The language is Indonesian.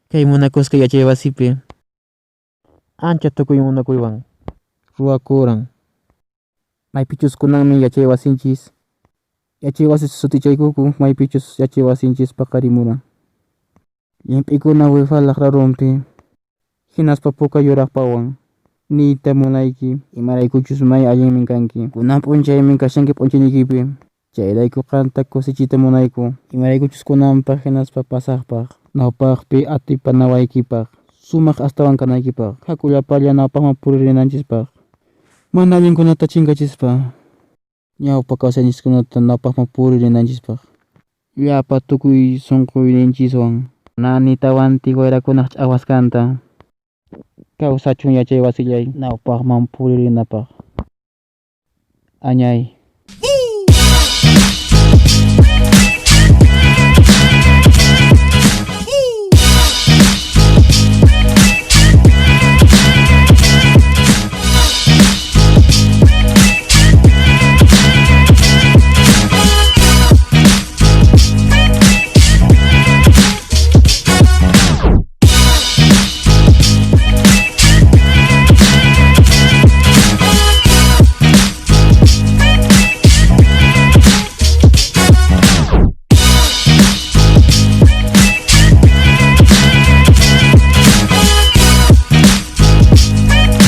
Kay munakusqa yachay wasipi ancha tukuy munakuywan ruwakuraq. Maypichus kunanmi yachay wasinchis yachay wasi sutichaykuku maypichus yachay wasinchis paqarimuran. Llamp'ikuna wifalaq rarunpi hinaspa puka yuraqpawan niyta munayki imaraykuchus may allinmi kanki. Kunan p'unchaymi kashanki p'unchayniykipi, chayrayku qamta kusichiyta munayku imaraykuchus kunanpaq hinaspa pasaqpaq nawpaqpi atipanawaykipaq sumaq astawan kanaykipaq hakuyapalla nawpaqman puririnanchispaq mana allinkunata chinkachispa ñawpa kawsayninchikkunata nawpaqman puririnanchispaq llapa tukuy sunquyninchiswan nanitawantik wayrakunaq ch'awaskanta kawsachun yachay wasillay nawpaqman puririnapaq. Añay.